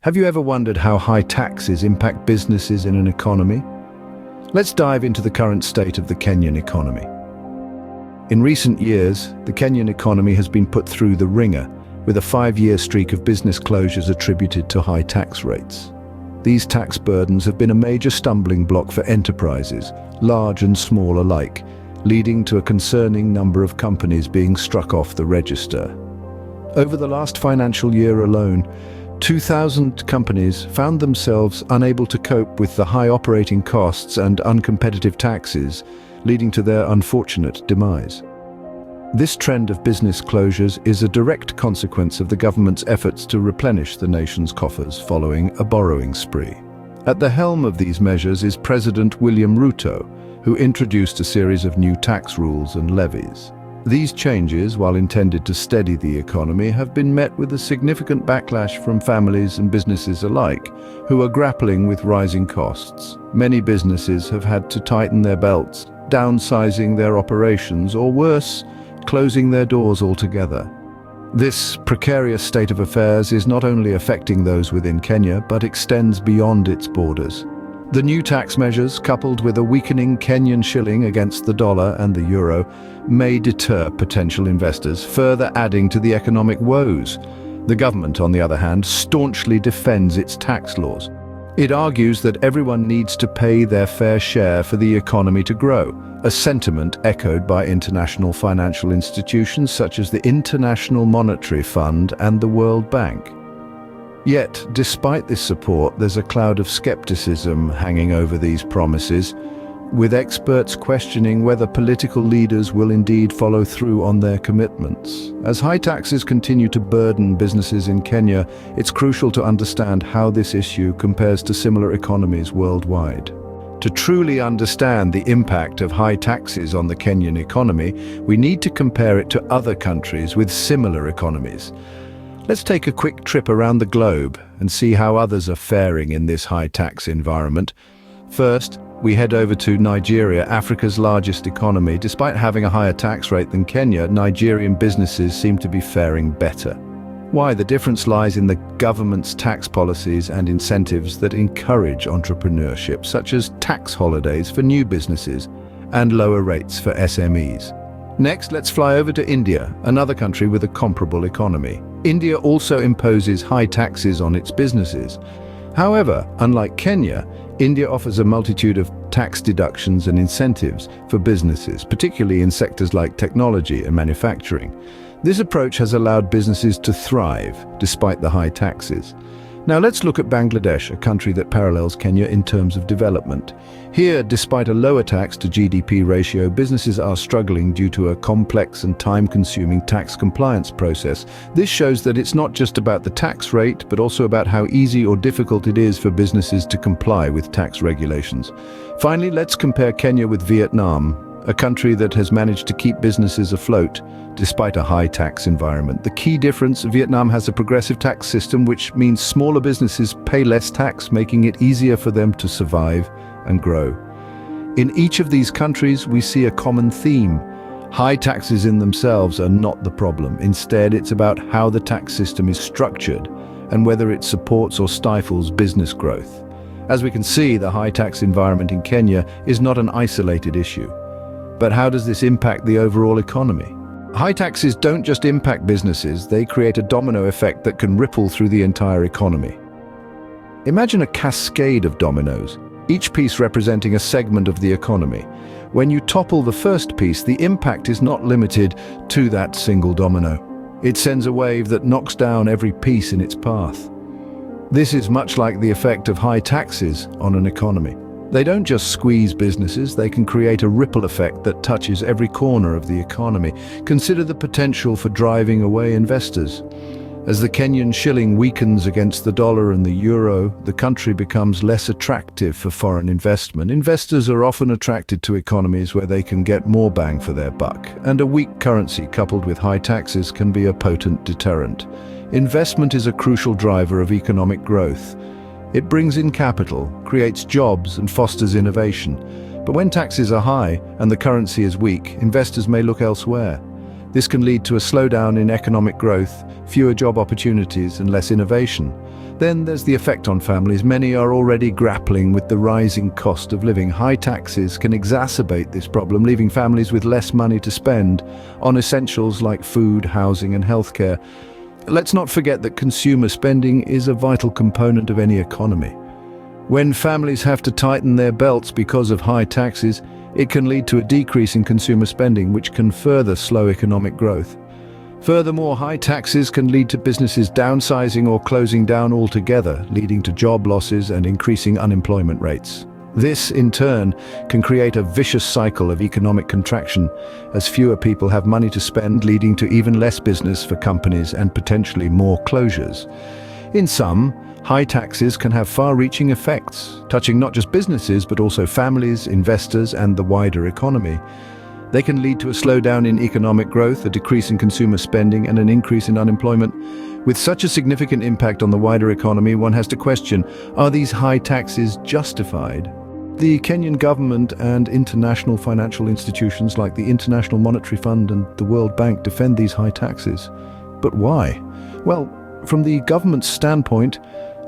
Have you ever wondered how high taxes impact businesses in an economy? Let's dive into the current state of the Kenyan economy. In recent years, the Kenyan economy has been put through the ringer, with a 5-year streak of business closures attributed to high tax rates. These tax burdens have been a major stumbling block for enterprises, large and small alike, leading to a concerning number of companies being struck off the register. Over the last financial year alone, 2,000 companies found themselves unable to cope with the high operating costs and uncompetitive taxes, leading to their unfortunate demise. This trend of business closures is a direct consequence of the government's efforts to replenish the nation's coffers following a borrowing spree. At the helm of these measures is President William Ruto, who introduced a series of new tax rules and levies. These changes, while intended to steady the economy, have been met with a significant backlash from families and businesses alike, who are grappling with rising costs. Many businesses have had to tighten their belts, downsizing their operations, or worse, closing their doors altogether. This precarious state of affairs is not only affecting those within Kenya, but extends beyond its borders. The new tax measures, coupled with a weakening Kenyan shilling against the dollar and the euro, may deter potential investors, further adding to the economic woes. The government, on the other hand, staunchly defends its tax laws. It argues that everyone needs to pay their fair share for the economy to grow, a sentiment echoed by international financial institutions such as the International Monetary Fund and the World Bank. Yet, despite this support, there's a cloud of skepticism hanging over these promises, with experts questioning whether political leaders will indeed follow through on their commitments. As high taxes continue to burden businesses in Kenya, it's crucial to understand how this issue compares to similar economies worldwide. To truly understand the impact of high taxes on the Kenyan economy, we need to compare it to other countries with similar economies. Let's take a quick trip around the globe and see how others are faring in this high-tax environment. First, we head over to Nigeria, Africa's largest economy. Despite having a higher tax rate than Kenya, Nigerian businesses seem to be faring better. Why? The difference lies in the government's tax policies and incentives that encourage entrepreneurship, such as tax holidays for new businesses and lower rates for SMEs. Next, let's fly over to India, another country with a comparable economy. India also imposes high taxes on its businesses. However, unlike Kenya, India offers a multitude of tax deductions and incentives for businesses, particularly in sectors like technology and manufacturing. This approach has allowed businesses to thrive despite the high taxes. Now let's look at Bangladesh, a country that parallels Kenya in terms of development. Here, despite a lower tax to GDP ratio, businesses are struggling due to a complex and time-consuming tax compliance process. This shows that it's not just about the tax rate, but also about how easy or difficult it is for businesses to comply with tax regulations. Finally, let's compare Kenya with Vietnam, a country that has managed to keep businesses afloat despite a high tax environment. The key difference: Vietnam has a progressive tax system, which means smaller businesses pay less tax, making it easier for them to survive and grow. In each of these countries, we see a common theme. High taxes in themselves are not the problem. Instead, it's about how the tax system is structured and whether it supports or stifles business growth. As we can see, the high tax environment in Kenya is not an isolated issue. But how does this impact the overall economy? High taxes don't just impact businesses, they create a domino effect that can ripple through the entire economy. Imagine a cascade of dominoes, each piece representing a segment of the economy. When you topple the first piece, the impact is not limited to that single domino. It sends a wave that knocks down every piece in its path. This is much like the effect of high taxes on an economy. They don't just squeeze businesses, they can create a ripple effect that touches every corner of the economy. Consider the potential for driving away investors. As the Kenyan shilling weakens against the dollar and the euro, the country becomes less attractive for foreign investment. Investors are often attracted to economies where they can get more bang for their buck, and a weak currency coupled with high taxes can be a potent deterrent. Investment is a crucial driver of economic growth. It brings in capital, creates jobs, and fosters innovation. But when taxes are high and the currency is weak, investors may look elsewhere. This can lead to a slowdown in economic growth, fewer job opportunities, and less innovation. Then there's the effect on families. Many are already grappling with the rising cost of living. High taxes can exacerbate this problem, leaving families with less money to spend on essentials like food, housing, and healthcare. Let's not forget that consumer spending is a vital component of any economy. When families have to tighten their belts because of high taxes, it can lead to a decrease in consumer spending, which can further slow economic growth. Furthermore, high taxes can lead to businesses downsizing or closing down altogether, leading to job losses and increasing unemployment rates. This, in turn, can create a vicious cycle of economic contraction, as fewer people have money to spend, leading to even less business for companies and potentially more closures. In sum, high taxes can have far-reaching effects, touching not just businesses but also families, investors, and the wider economy. They can lead to a slowdown in economic growth, a decrease in consumer spending, and an increase in unemployment. With such a significant impact on the wider economy, one has to question, are these high taxes justified? The Kenyan government and international financial institutions like the International Monetary Fund and the World Bank defend these high taxes. But why? Well, from the government's standpoint,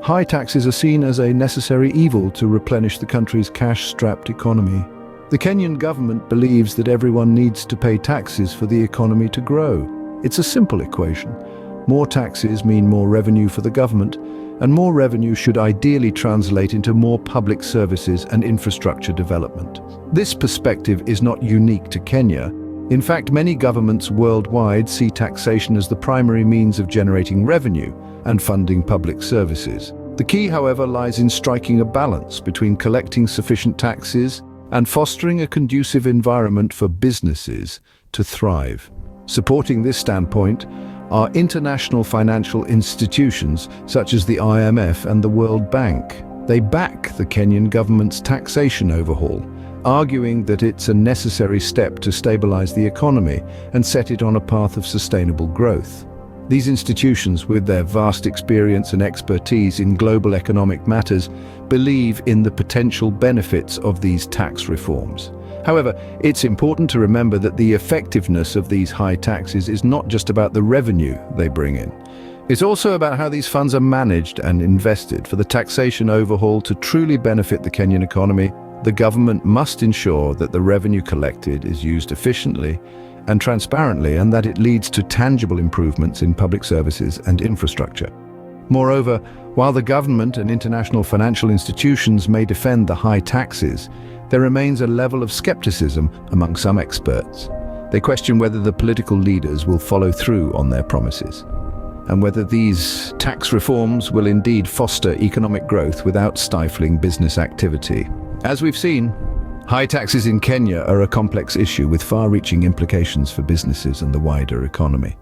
high taxes are seen as a necessary evil to replenish the country's cash-strapped economy. The Kenyan government believes that everyone needs to pay taxes for the economy to grow. It's a simple equation. More taxes mean more revenue for the government, and more revenue should ideally translate into more public services and infrastructure development. This perspective is not unique to Kenya. In fact, many governments worldwide see taxation as the primary means of generating revenue and funding public services. The key, however, lies in striking a balance between collecting sufficient taxes and fostering a conducive environment for businesses to thrive. Supporting this standpoint are international financial institutions such as the IMF and the World Bank. They back the Kenyan government's taxation overhaul, arguing that it's a necessary step to stabilize the economy and set it on a path of sustainable growth. These institutions, with their vast experience and expertise in global economic matters, believe in the potential benefits of these tax reforms. However, it's important to remember that the effectiveness of these high taxes is not just about the revenue they bring in. It's also about how these funds are managed and invested. For the taxation overhaul to truly benefit the Kenyan economy, the government must ensure that the revenue collected is used efficiently and transparently, and that it leads to tangible improvements in public services and infrastructure. Moreover, while the government and international financial institutions may defend the high taxes, there remains a level of skepticism among some experts. They question whether the political leaders will follow through on their promises, and whether these tax reforms will indeed foster economic growth without stifling business activity. As we've seen, high taxes in Kenya are a complex issue with far-reaching implications for businesses and the wider economy.